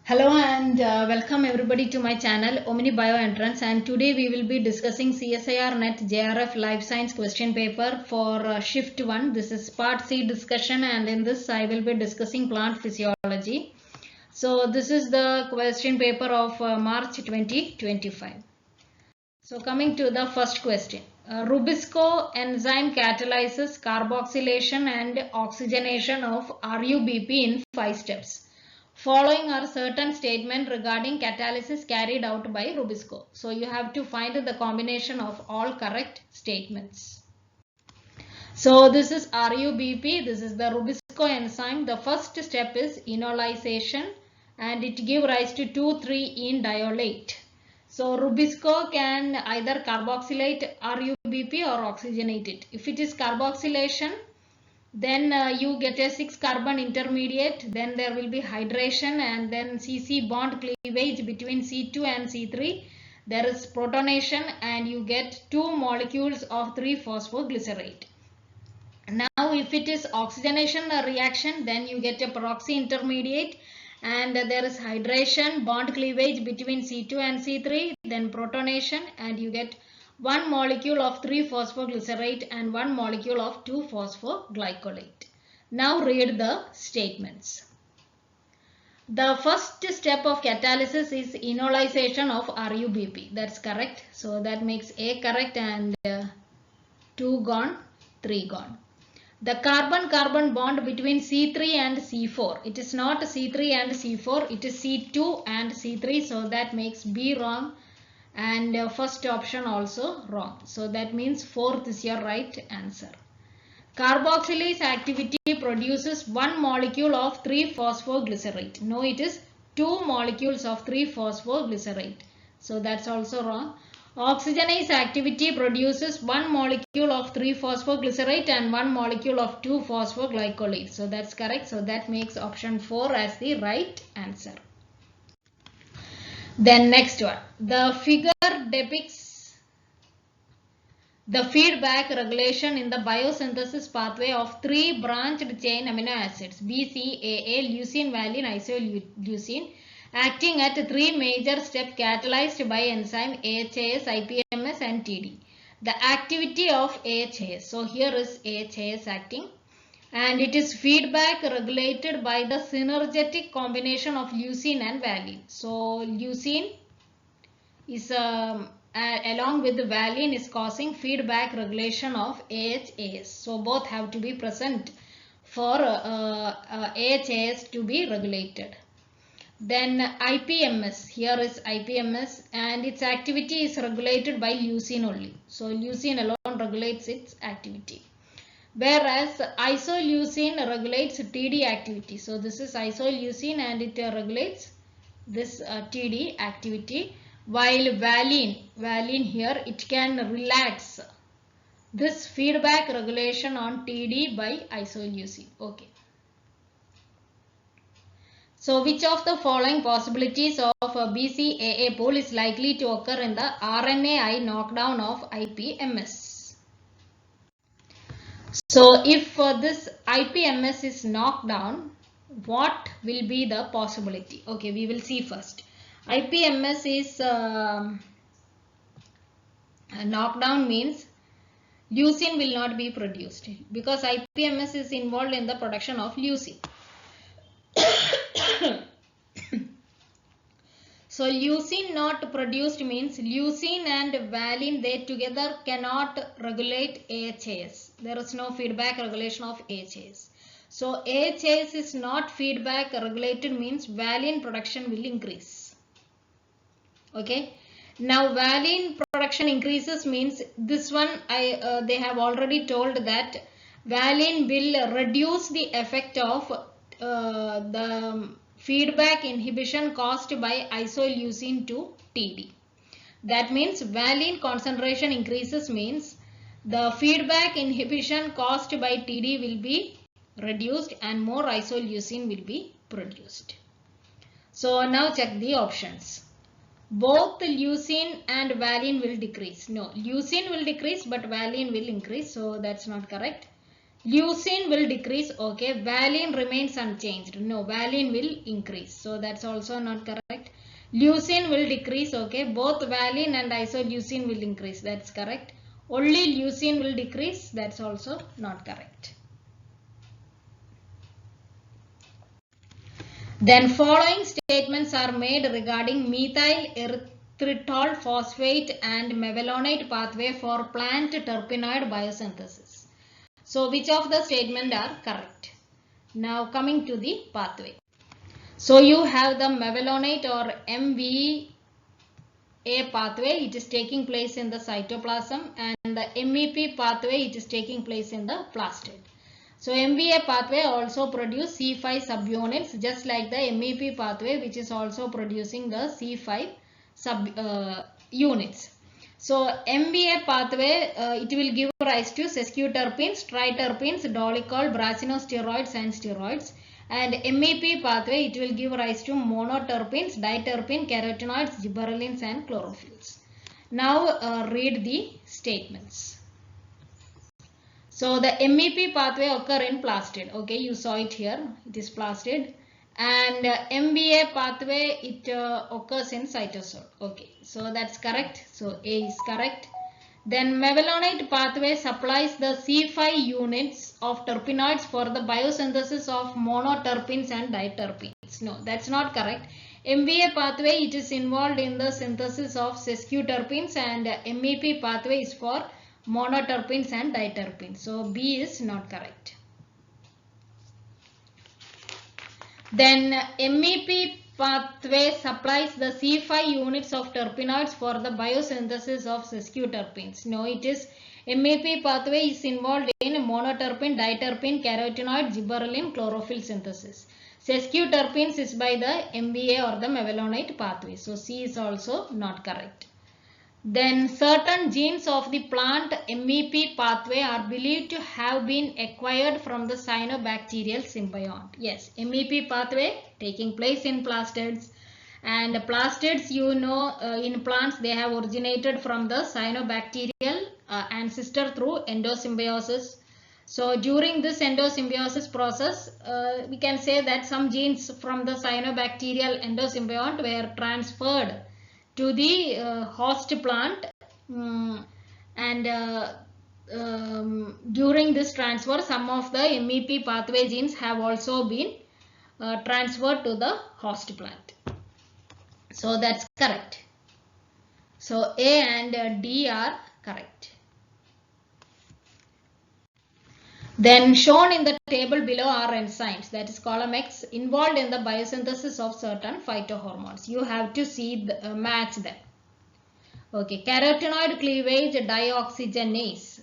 Hello and welcome everybody to my channel Omni Bio Entrance, and today we will be discussing CSIR Net JRF Life Science question paper for shift 1. This is part C discussion, and in this I will be discussing plant physiology. So this is the question paper of March 2025. So coming to the first question. Rubisco enzyme catalyzes carboxylation and oxygenation of RUBP in 5 steps. Following are certain statements regarding catalysis carried out by Rubisco. So you have to find the combination of all correct statements. So this is RUBP. This is the Rubisco enzyme. The first step is enolization, and it gives rise to 2,3-enediolate. So Rubisco can either carboxylate RUBP or oxygenate it. If it is carboxylation, then you get a 6-carbon intermediate, then there will be hydration, and then CC bond cleavage between C2 and C3. There is protonation, and you get 2 molecules of 3-phosphoglycerate. Now if it is oxygenation reaction, then you get a peroxy intermediate, and there is hydration, bond cleavage between C2 and C3, then protonation, and you get 1 molecule of 3-phosphoglycerate and 1 molecule of 2-phosphoglycolate. Now read the statements. The first step of catalysis is enolization of RUBP. That's correct. So that makes A correct, and 2 gone, 3 gone. The carbon-carbon bond between C3 and C4. It is not C3 and C4. It is C2 and C3. So that makes B wrong. And first option also wrong. So that means 4th is your right answer. Carboxylase activity produces 1 molecule of 3-phosphoglycerate. No, it is 2 molecules of 3-phosphoglycerate. So that's also wrong. Oxygenase activity produces 1 molecule of 3-phosphoglycerate and 1 molecule of 2-phosphoglycolate. So that's correct. So that makes option 4 as the right answer. Then next one. The figure depicts the feedback regulation in the biosynthesis pathway of 3 branched chain amino acids BCAA, leucine, valine, isoleucine, acting at 3 major steps catalyzed by enzyme AHAS, IPMS and TD. The activity of AHAS. So here is AHAS acting, and it is feedback regulated by the synergetic combination of leucine and valine. So leucine is along with the valine is causing feedback regulation of AHAS. So both have to be present for AHAS to be regulated. Then IPMS, here is IPMS, and its activity is regulated by leucine only. So leucine alone regulates its activity. Whereas isoleucine regulates TD activity. So this is isoleucine, and it regulates this TD activity. While valine here, it can relax this feedback regulation on TD by isoleucine. Okay. So which of the following possibilities of a BCAA pole is likely to occur in the RNAi knockdown of IPMS? So if this IPMS is knocked down, what will be the possibility? Okay, we will see first. IPMS is knockdown means leucine will not be produced, because IPMS is involved in the production of leucine. So leucine not produced means leucine and valine, they together cannot regulate AHAS. There is no feedback regulation of AHAS. So AHAS is not feedback regulated means valine production will increase. Okay. Now valine production increases means this one they have already told that valine will reduce the effect of the feedback inhibition caused by isoleucine to TD. That means valine concentration increases means the feedback inhibition caused by TD will be reduced and more isoleucine will be produced. So now check the options. Both leucine and valine will decrease. No, leucine will decrease but valine will increase. So that's not correct. Leucine will decrease. Okay. Valine remains unchanged. No, valine will increase. So that's also not correct. Leucine will decrease. Okay. Both valine and isoleucine will increase. That's correct. Only leucine will decrease. That's also not correct. Then following statements are made regarding methyl erythritol phosphate and mevalonate pathway for plant terpenoid biosynthesis. So which of the statements are correct? Now coming to the pathway. So you have the mevalonate or MVA pathway. It is taking place in the cytoplasm, and the MEP pathway, it is taking place in the plastid. So MVA pathway also produce C5 subunits, just like the MEP pathway, which is also producing the C5 subunits. So MVA pathway, it will give rise to sesquiterpenes, triterpenes, dolicol, brasinosteroids and steroids. And MEP pathway, it will give rise to monoterpenes, diterpene, carotenoids, gibberellins and chlorophylls. Now read the statements. So the MEP pathway occur in plastid. Okay, you saw it here. It is plastid. And MVA pathway, it occurs in cytosol. Okay, so that's correct. So A is correct. Then mevalonate pathway supplies the C5 units of terpenoids for the biosynthesis of monoterpenes and diterpenes. No, that's not correct. MVA pathway, it is involved in the synthesis of sesquiterpenes, and MEP pathway is for monoterpenes and diterpenes. So B is not correct. Then MEP pathway supplies the C5 units of terpenoids for the biosynthesis of sesquiterpenes. No, it is MEP pathway is involved in monoterpene, diterpene, carotenoid, gibberellin, chlorophyll synthesis. Sesquiterpenes is by the MVA or the mevalonate pathway. So C is also not correct. Then certain genes of the plant MEP pathway are believed to have been acquired from the cyanobacterial symbiont. Yes, MEP pathway taking place in plastids, and plastids, you know, in plants they have originated from the cyanobacterial ancestor through endosymbiosis. So during this endosymbiosis process, we can say that some genes from the cyanobacterial endosymbiont were transferred to the host plant, and during this transfer, some of the MEP pathway genes have also been transferred to the host plant. So that's correct. So A and D are correct. Then shown in the table below are enzymes, that is column X, involved in the biosynthesis of certain phytohormones. You have to see the, match them. Okay, carotenoid cleavage dioxygenase.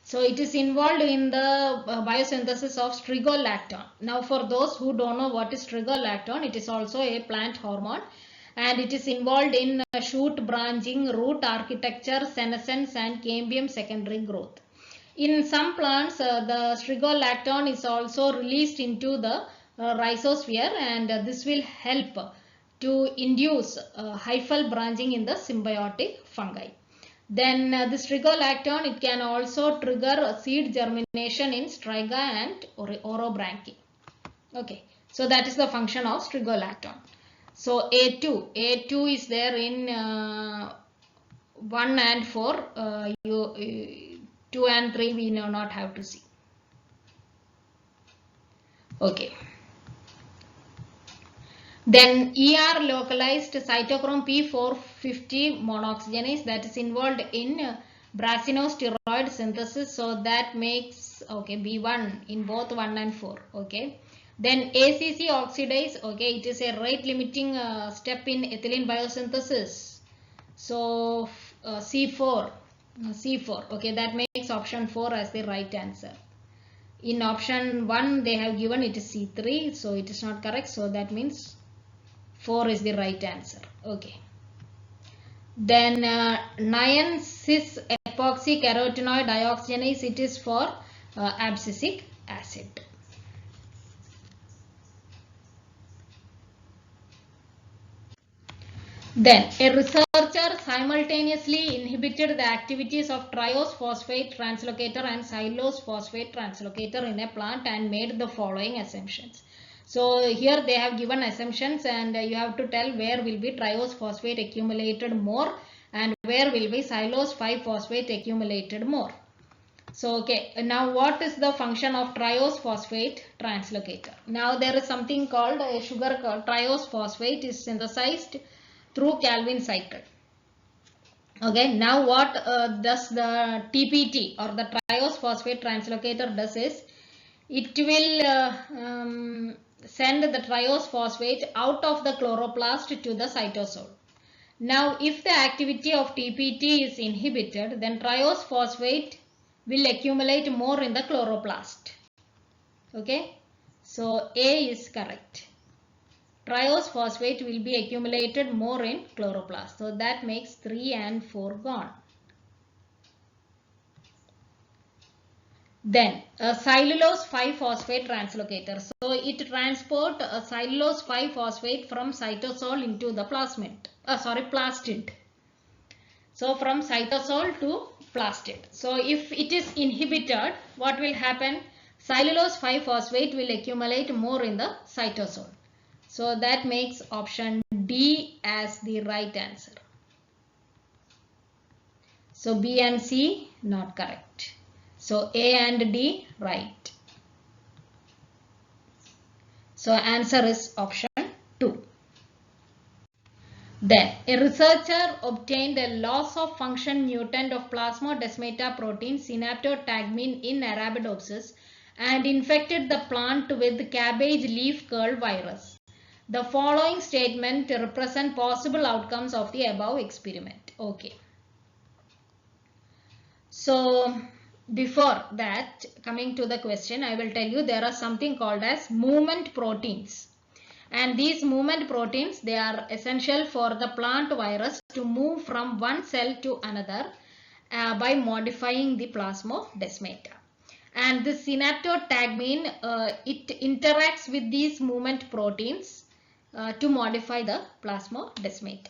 So it is involved in the biosynthesis of strigolactone. Now for those who don't know what is strigolactone, it is also a plant hormone, and it is involved in shoot branching, root architecture, senescence and cambium secondary growth. In some plants, the strigolactone is also released into the rhizosphere, and this will help to induce hyphal branching in the symbiotic fungi. Then the strigolactone, it can also trigger seed germination in striga and orobranchi. Okay, so that is the function of strigolactone. So A2 is there in 1 and 4. 2 and 3 we do not have to see. Okay. Then ER localized cytochrome P450 monoxygenase, that is involved in brasinosteroid synthesis. So that makes, okay, B1 in both 1 and 4. Okay. Then ACC oxidase, okay, it is a rate limiting step in ethylene biosynthesis. So C4, okay, that makes option 4 as the right answer. In option 1 they have given it is C3, so it is not correct, so that means 4 is the right answer. Okay. Then 9-cis epoxy carotenoid dioxygenase, it is for abscisic acid. Then a researcher simultaneously inhibited the activities of triose phosphate translocator and xylose phosphate translocator in a plant and made the following assumptions. So here they have given assumptions, and you have to tell where will be triose phosphate accumulated more and where will be xylose 5-phosphate accumulated more. So okay, now what is the function of triose phosphate translocator? Now there is something called a sugar called triose phosphate is synthesized through Calvin cycle. Okay, now what does the TPT or the triose phosphate translocator does is it will send the triose phosphate out of the chloroplast to the cytosol. Now if the activity of TPT is inhibited, then triose phosphate will accumulate more in the chloroplast. Okay, so A is correct. Triose phosphate will be accumulated more in chloroplast. So that makes 3 and 4 gone. Then a cellulose 5-phosphate translocator. So it transport a cellulose 5-phosphate from cytosol into the plastid. So from cytosol to plastid. So if it is inhibited, what will happen? Cellulose 5-phosphate will accumulate more in the cytosol. So that makes option D as the right answer. So B and C not correct. So A and D right. So answer is option 2. Then a researcher obtained a loss of function mutant of plasmodesmata protein synaptotagmin in Arabidopsis and infected the plant with cabbage leaf curl virus. The following statement represent possible outcomes of the above experiment. Okay. So before that, coming to the question, I will tell you there are something called as movement proteins. And these movement proteins, they are essential for the plant virus to move from one cell to another by modifying the plasmodesmata. And the synaptotagmin, it interacts with these movement proteins to modify the plasmodesmata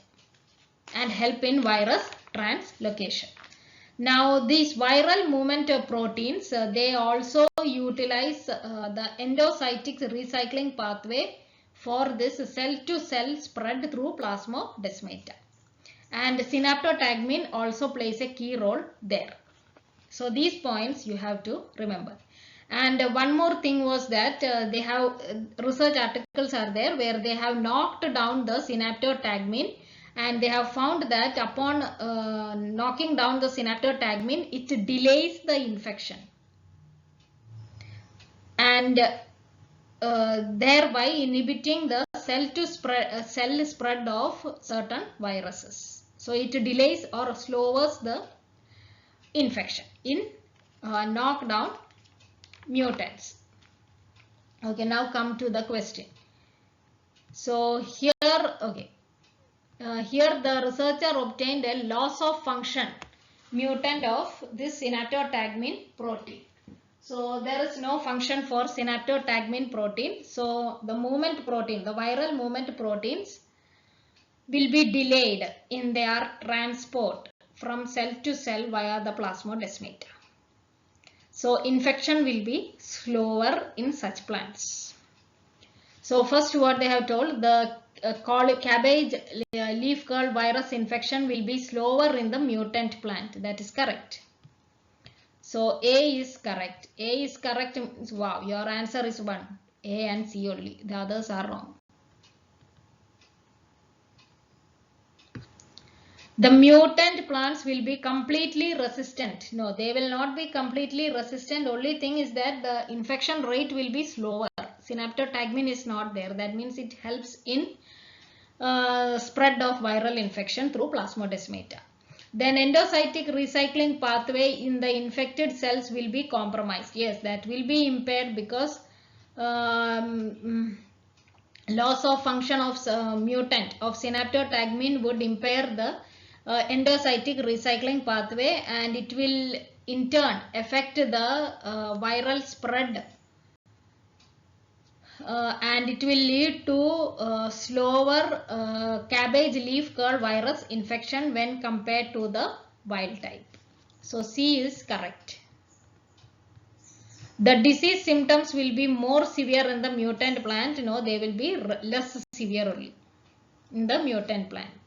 and help in virus translocation. Now these viral movement proteins, they also utilize the endocytic recycling pathway for this cell-to-cell spread through plasmodesmata. And synaptotagmin also plays a key role there. So these points you have to remember. And one more thing was that they have research articles are there where they have knocked down the synaptotagmin, and they have found that upon knocking down the synaptotagmin, it delays the infection and thereby inhibiting the cell spread of certain viruses. So it delays or slows the infection in knockdown mutants. Okay, now come to the question. So here, okay, here the researcher obtained a loss of function mutant of this synaptotagmin protein. So there is no function for synaptotagmin protein. So the movement protein, the viral movement proteins will be delayed in their transport from cell to cell via the plasmodesmata. So infection will be slower in such plants. So first what they have told, the cabbage leaf curl virus infection will be slower in the mutant plant. That is correct. So A is correct. A is correct means, wow, your answer is 1. A and C only. The others are wrong. The mutant plants will be completely resistant. No, they will not be completely resistant. Only thing is that the infection rate will be slower. Synaptotagmin is not there. That means it helps in spread of viral infection through plasmodesmata. Then endocytic recycling pathway in the infected cells will be compromised. Yes, that will be impaired because loss of function of mutant of synaptotagmin would impair the endocytic recycling pathway, and it will in turn affect the viral spread and it will lead to slower cabbage leaf curl virus infection when compared to the wild type. So C is correct. The disease symptoms will be more severe in the mutant plant. No, they will be less severe only in the mutant plant.